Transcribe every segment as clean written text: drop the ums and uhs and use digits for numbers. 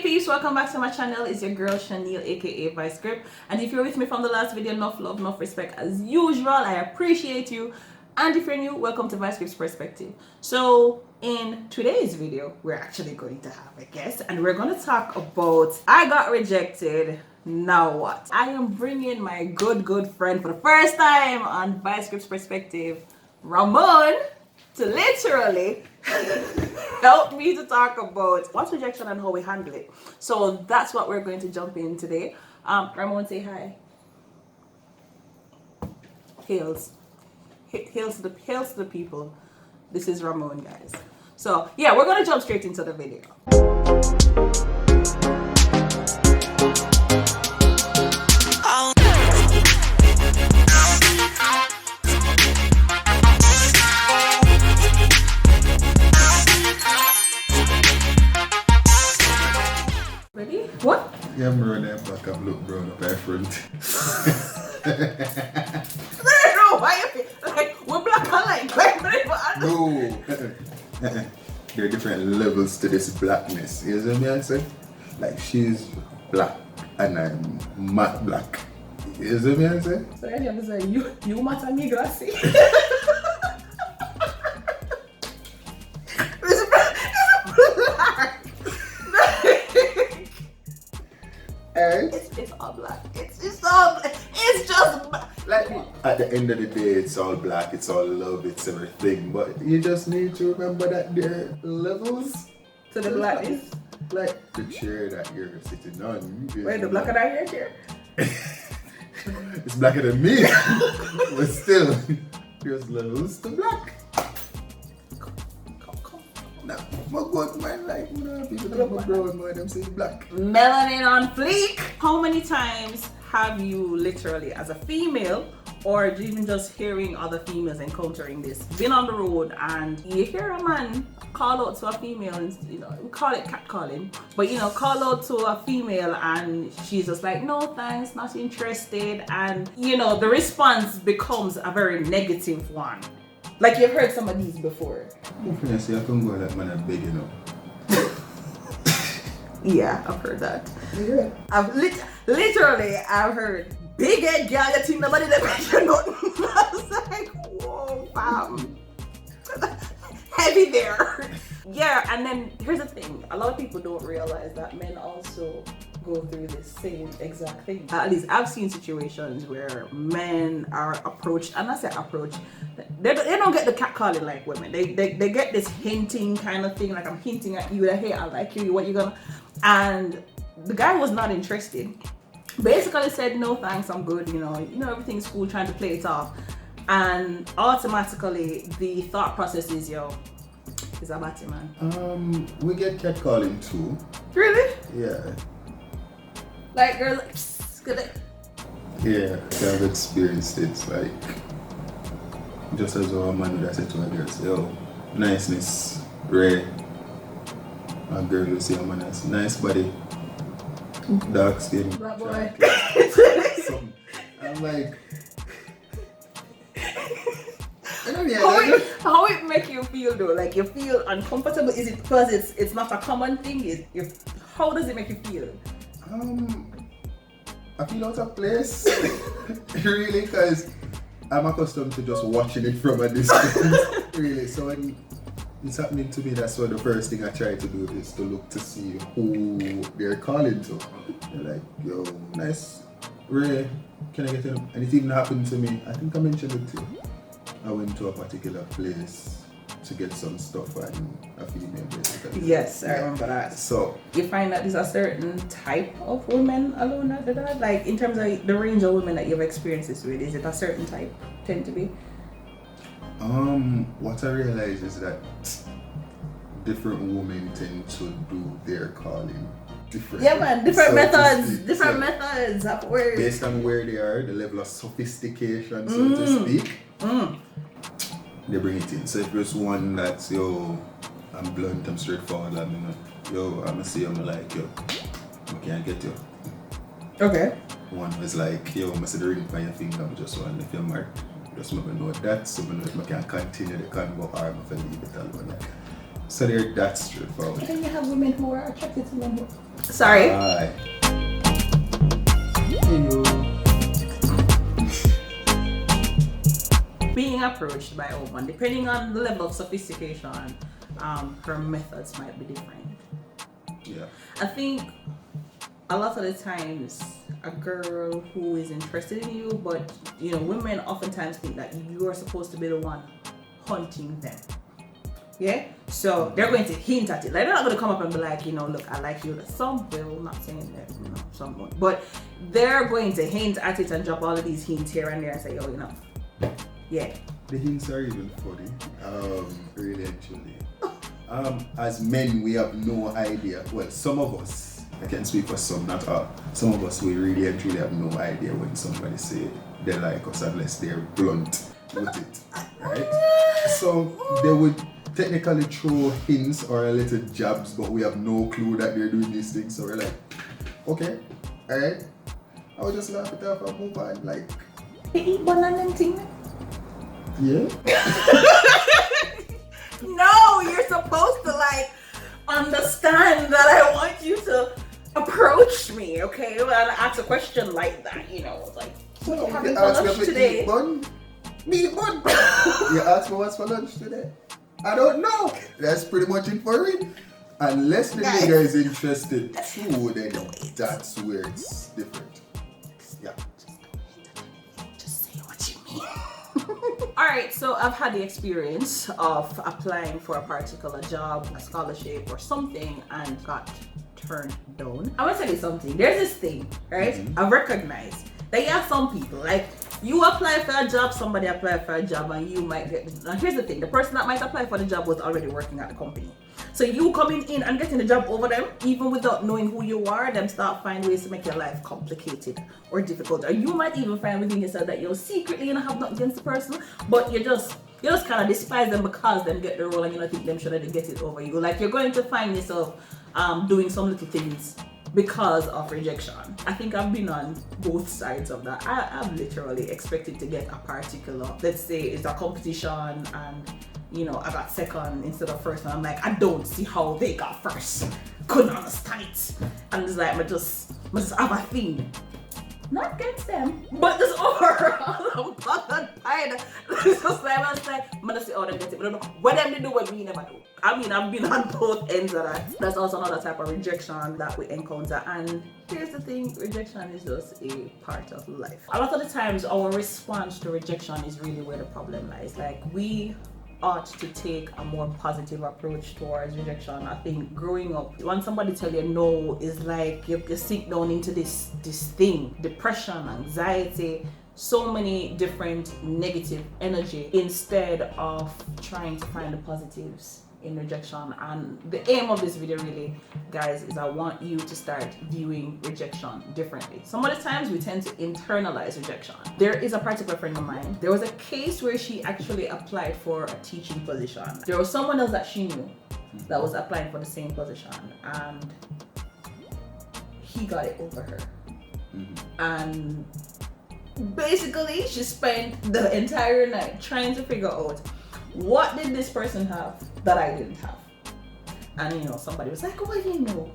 peeps, welcome back to my channel. It's your girl Chaneil, aka Vice Grip, and if you're with me from the last video, enough love, enough respect as usual. I appreciate you, and if you're new, welcome to Vice Grip's Perspective. So in today's video, we're actually going to have a guest, and we're going to talk about I got rejected, now what? I am bringing my good friend for the first time on Vice Grip's Perspective, Ramone, to literally help me to talk about what's rejection and how we handle it. So that's what we're going to jump in today. Ramone, say hi. Hails to the people. This is Ramone, guys. So yeah, we're gonna jump straight into the video. Ready? What? Yeah, I'm running back up, look brown up my front. No, why you like we're black and like No. There are different levels to this blackness. You know what I say? Like she's black and I'm matte black. You know what I say? So I have to say you matter me glassy. It's all black. It's all black. It's just black. Like at the end of the day, it's all black, it's all love, it's everything. But you just need to remember that there are levels to the blackness. Like the chair that you're sitting on. Wait, the blacker than your chair? It's blacker than me. But still, there's levels to black. Now, my good man, like, you know, people that are brown, man, them say black. Melanin on fleek. How many times have you literally, as a female, or even just hearing other females encountering this, been on the road and you hear a man call out to a female, and you know, we call it catcalling, but you know, call out to a female and she's just like, no thanks, not interested, and you know, the response becomes a very negative one. Like you've heard some of these before. I say I can go like man, I'm big enough. Yeah, I've heard that. Yeah. I've literally heard big head girl, you think nobody that mention nothing. I was like, whoa, fam. Heavy there. Yeah, and then here's the thing. A lot of people don't realize that men also go through the same exact thing. At least I've seen situations where men are approached, and I say approached, they don't get the catcalling like women. They get this hinting kind of thing, like I'm hinting at you that hey, I like you, what you gonna, and the guy was not interested. Basically said no thanks, I'm good, you know everything's cool, trying to play it off, and automatically the thought process is yo, is a batty man. We get catcalling too. Really? Yeah. Like girls like psst, good. Yeah, I've experienced it. Like just as a man would say to a girl, say, yo, niceness, rare. A girl will say a man has nice body, dark skin. That boy. I'm like, how it make you feel though? Like you feel uncomfortable? Is it because it's not a common thing? How does it make you feel? I feel out of place. Really, because I'm accustomed to just watching it from a distance. Really, so when it's happening to me, that's what the first thing I try to do is to look to see who they're calling to. They're like, yo, nice, Ray, can I get him? And it even happened to me, I think I mentioned it too. I went to a particular place to get some stuff and a female basically. Yes, I remember that. So you find that there's a certain type of women alone that do that? Like in terms of the range of women that you've experienced this with, is it a certain type tend to be? What I realize is that different women tend to do their calling different. Yeah man, different methods of words. Based on where they are, the level of sophistication, so to speak. They bring it in. So if there's one that's yo, I'm blunt, I'm straightforward, I'm yo, I'ma see I'm like yo, I can't get you. Okay. One was like, yo, I see the ring by your finger, I'm just one if you're marked. Just want to know that, so I can continue the convo or if I leave it alone. So they're that straightforward. Then you have women who are attracted to men who Sorry. Bye. Being approached by a woman, depending on the level of sophistication, her methods might be different. Yeah. I think a lot of the times a girl who is interested in you, but you know, women oftentimes think that you are supposed to be the one hunting them. Yeah? So they're going to hint at it. Like, they're not going to come up and be like, you know, look, I like you. Some will, not saying that, you know, some won't. But they're going to hint at it and drop all of these hints here and there and say, oh, you know, yeah. The hints are even funny, really actually. As men, we have no idea. Well, some of us, I can speak for some, not all. Some of us, we really and truly have no idea when somebody say they like us unless they're blunt with it, right? So they would technically throw hints or a little jabs, but we have no clue that they're doing these things. So we're like, okay, all right. I will just laugh it off and move on. Like, You eat banana and thing? yeah. No, you're supposed to like understand that I want you to approach me, okay? And ask a question like that, you know, like, So what you you having for ask me lunch if today? eat bun. Me eat bun. You ask me what's for lunch today? I don't know. That's pretty much it for it. Unless the Guys. nigga is interested too, then that's where it's different. Yeah. Just say what you mean. Alright, so I've had the experience of applying for a particular job, a scholarship or something, and got turned down. I want to tell you something. There's this thing, right? I recognize that you have some people, like, you apply for a job, somebody apply for a job, and you might get. Now here's the thing: the person that might apply for the job was already working at the company. So you coming in and getting the job over them, even without knowing who you are, them start find ways to make your life complicated or difficult. Or you might even find within yourself that you're secretly gonna have nothing against the person, but you just kind of despise them because them get the role and you don't think them should have get it over you. Like, you're going to find yourself doing some little things because of rejection. I think I've been on both sides of that. I've literally expected to get a particular, let's say it's a competition and you know, I got second instead of first, and I'm like, I don't see how they got first. Couldn't understand it. And it's like, I just have a thing. Not against them, but just overall, I'm bothered by it. It's just like, I was like, I'm gonna say, oh, them get it. But I don't know what them they do, what we never do. I mean, I've been on both ends of that. That's also another type of rejection that we encounter. And here's the thing, rejection is just a part of life. A lot of the times, our response to rejection is really where the problem lies. Like, we ought to take a more positive approach towards rejection. I think growing up, when somebody tell you no, is like you sink down into this thing, depression, anxiety, so many different negative energy, instead of trying to find the positives in rejection. And the aim of this video really, guys, is I want you to start viewing rejection differently. Some of the times we tend to internalize rejection. There is a particular friend of mine. There was a case where she actually applied for a teaching position. There was someone else that she knew that was applying for the same position, and he got it over her. And basically she spent the entire night trying to figure out, what did this person have that I didn't have? And you know, somebody was like, oh, you know,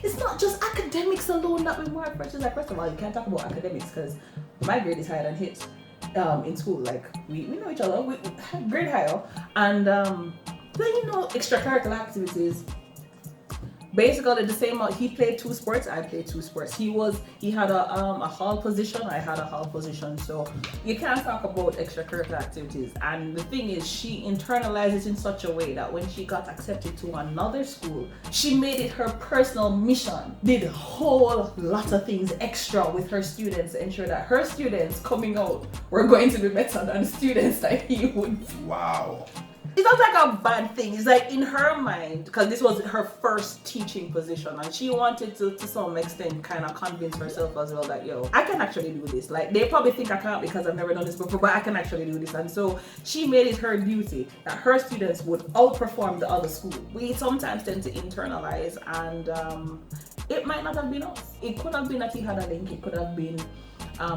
it's not just academics alone that we work for. She's like, first of all, you can't talk about academics because my grade is higher than his in school. Like, we know each other, we grade higher. And then, you know, extracurricular activities. Basically the same. He played 2 sports, I played 2 sports. He had a hall position, I had a hall position. So you can't talk about extracurricular activities. And the thing is, she internalized it in such a way that when she got accepted to another school, she made it her personal mission, did a whole lot of things extra with her students to ensure that her students coming out were going to be better than the students that he would. Wow. It's not like a bad thing. It's like, in her mind, because this was her first teaching position, and she wanted to some extent kind of convince herself as well that, yo, I can actually do this. Like, they probably think I can't because I've never done this before, but I can actually do this. And so she made it her duty that her students would outperform the other school. We sometimes tend to internalize, and it might not have been us. It could have been that he had a link. It could have been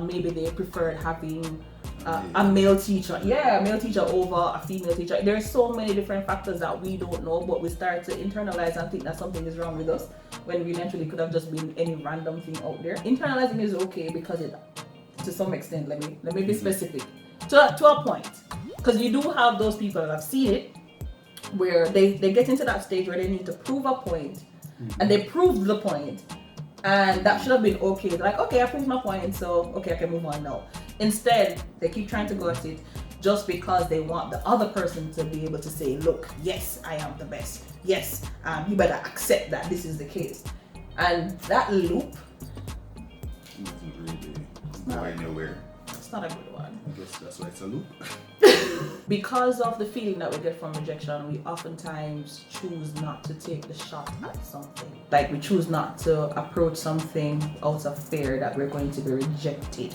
maybe they preferred having a male teacher, a male teacher over a female teacher. There's so many different factors that we don't know, but we start to internalize and think that something is wrong with us when eventually could have just been any random thing out there. Internalizing is okay because it, to some extent, let me be specific, to a point, because you do have those people that have seen it, where they get into that stage where they need to prove a point, and they proved the point, and that should have been okay. They're like, okay, I proved my point, so okay, I can move on now. Instead, they keep trying to go at it just because they want the other person to be able to say, look, yes, I am the best. Yes, you better accept that this is the case. And that loop doesn't really go anywhere. It's not a good one. I guess that's why it's a loop. Because of the feeling that we get from rejection, we oftentimes choose not to take the shot at something. Like we choose not to approach something out of fear that we're going to be rejected.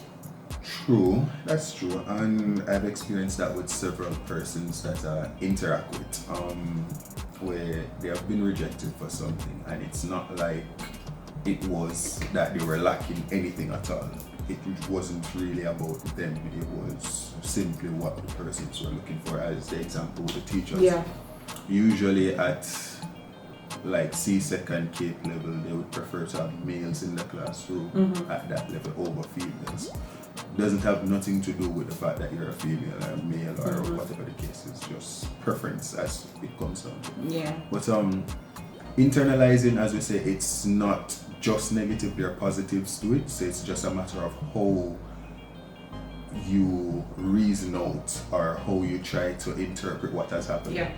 True, that's true, and I've experienced that with several persons that I interact with, where they have been rejected for something, and it's not like it was that they were lacking anything at all. It wasn't really about them, it was simply what the persons were looking for. As the example with the teachers, usually at like C-second CAPE level, they would prefer to have males in the classroom at that level over females. Doesn't have nothing to do with the fact that you're a female or a male or whatever the case is, just preference as it comes down to. Yeah. But internalizing, as we say, it's not just negative, there are positives to it, so it's just a matter of how you reason out or how you try to interpret what has happened. Yeah.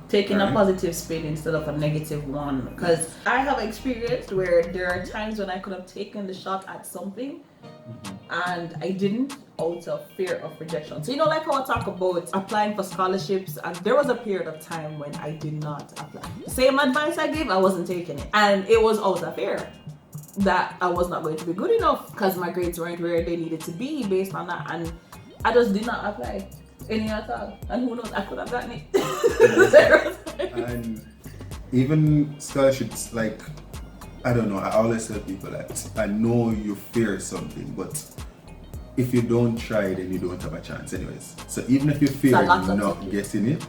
Taking a positive spin instead of a negative one, because I have experienced where there are times when I could have taken the shot at something and I didn't, out of fear of rejection. So like how I talk about applying for scholarships, and there was a period of time when I did not apply. The same advice I gave, I wasn't taking it, and it was out of fear that I was not going to be good enough because my grades weren't where they needed to be based on that, and I just did not apply any at all, and who knows, I could have gotten it. And even scholarships, like, I don't know, I always tell people that I know you fear something, but if you don't try, then you don't have a chance anyways. So even if you fear not getting it,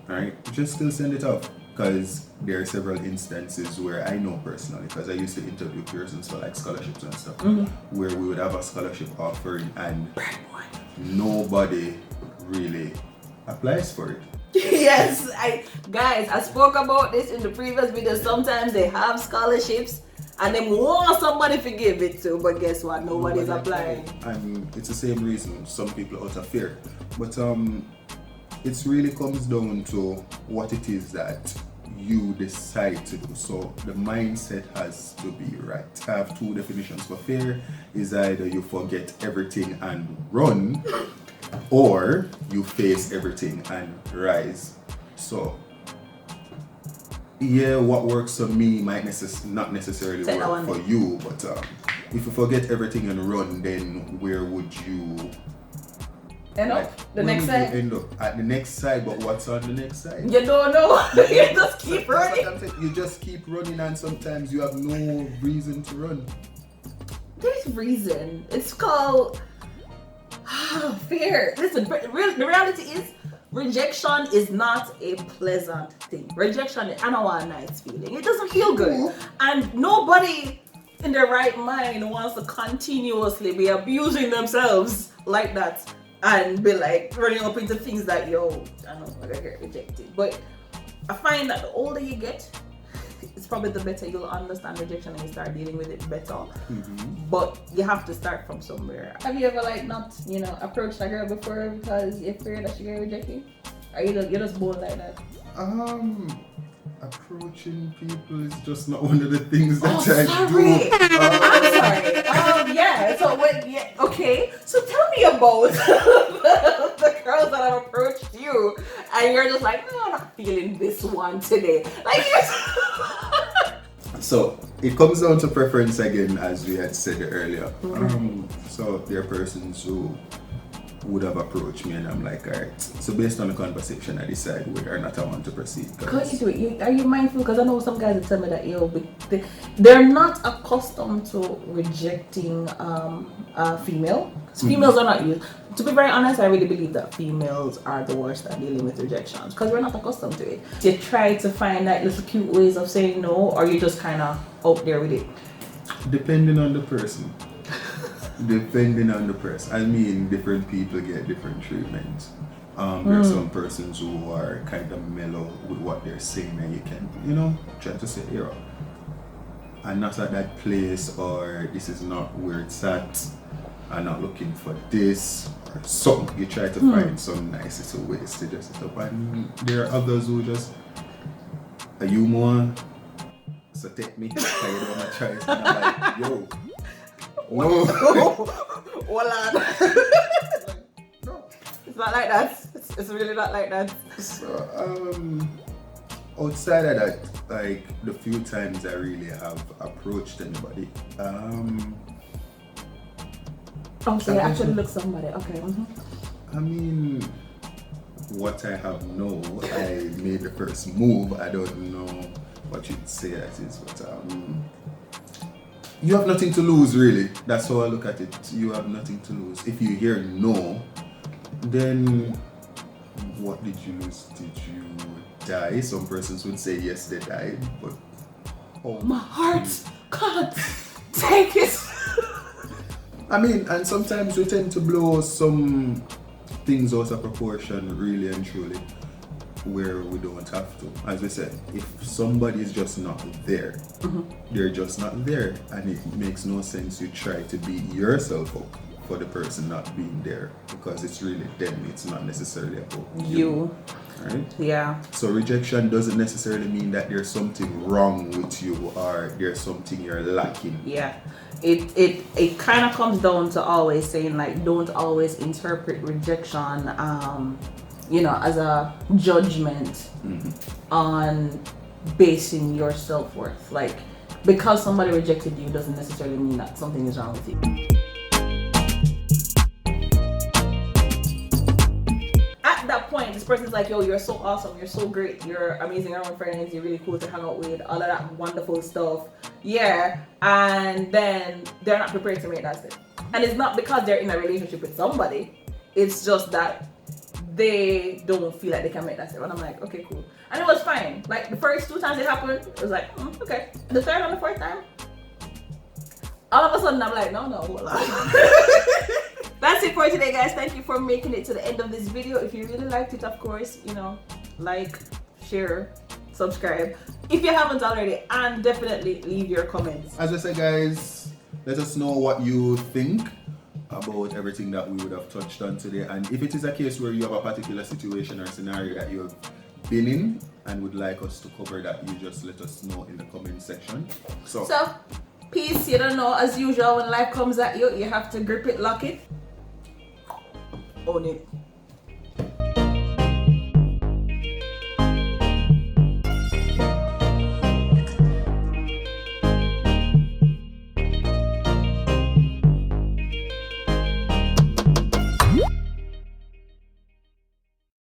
right, just still send it off. Because there are several instances where I know personally, because I used to interview persons for like scholarships and stuff, where we would have a scholarship offering and nobody really applies for it. Yes, I spoke about this in the previous video. Sometimes they have scholarships and they want somebody to give it to, but guess what? Nobody's applying. And it's the same reason, some people out of fear. But it really comes down to what it is that you decide to do. So the mindset has to be right. I have two definitions for fear. Is either you forget everything and run, or you face everything and rise. So yeah, what works for me might not necessarily work for you, but if you forget everything and run, then where would you end up? The next side? End up at the next side, but what's on the next side? You don't know. You just keep running. You just keep running, and sometimes you have no reason to run. There's reason. It's called fear. Listen, the reality is rejection is not a pleasant thing. Rejection, I know a nice feeling. It doesn't feel good. And nobody in their right mind wants to continuously be abusing themselves like that and be like running up into things that, I know, I get rejected. But I find that the older you get, it's probably the better you'll understand rejection and you start dealing with it better. But you have to start from somewhere. Have you ever not approached a girl before because you're afraid that she's gonna reject you? Or you're just bold like that? Approaching people is just not one of the things that I do. I'm sorry. Yeah. So okay. So tell me about the girls that have approached you, and you're just like, no, I'm not feeling this one today. So it comes down to preference again, as we had said earlier. So there are persons who would have approached me, and I'm like, alright. So based on the conversation, I decide whether or not I want to proceed. How you do it? Are you mindful? Because I know some guys that tell me that they're not accustomed to rejecting a female. Females are not used. To be very honest, I really believe that females are the worst at dealing with rejections because we're not accustomed to it. You try to find like little cute ways of saying no, or you just kind of out there with it. Depending on the person. Depending on the person. I mean, different people get different treatments. There's some persons who are kind of mellow with what they're saying, and you can, try to say, yo, I'm not at that place, or this is not where it's at. I'm not looking for this, or something. You try to find some nice little ways to just stop. And there are others who just, are you more? So take me, I don't want to try it. And I'm like, yo. No. Hola. No. It's not like that. It's really not like that. So, outside of that, like the few times I really have approached anybody, so you actually look somebody. Okay. I mean, what I have I made the first move. I don't know what you'd say that is, but you have nothing to lose, really. That's how I look at it. You have nothing to lose. If you hear no, then what did you lose? Did you die? Some persons would say yes, they died, but my heart can't take it. I mean, and sometimes we tend to blow some things out of proportion, really and truly, where we don't have to. As we said, if somebody is just not there, they're just not there, and it makes no sense you try to beat yourself up for the person not being there, because it's really them, it's not necessarily about you. Right? Yeah. So rejection doesn't necessarily mean that there's something wrong with you or there's something you're lacking. Yeah. It kind of comes down to always saying, like, don't always interpret rejection as a judgment on basing your self-worth. Like, because somebody rejected you doesn't necessarily mean that something is wrong with you. At that point, this person's like, yo, you're so awesome, you're so great, you're amazing around friends, you're really cool to hang out with, all of that wonderful stuff. Yeah, and then they're not prepared to make that step. And it's not because they're in a relationship with somebody, it's just that they don't feel like they can make that step. And I'm like, okay, cool. And it was fine. Like, the first 2 times it happened, it was like, okay. The third and the fourth time, all of a sudden I'm like, no, hold on. That's it for today, guys. Thank you for making it to the end of this video. If you really liked it, of course, like, share, subscribe if you haven't already, and definitely leave your comments. As I said, guys, let us know what you think about everything that we would have touched on today, and if it is a case where you have a particular situation or scenario that you have been in and would like us to cover, that you just let us know in the comment section. So peace. You don't know, as usual, when life comes at you, you have to grip it, lock it, own it.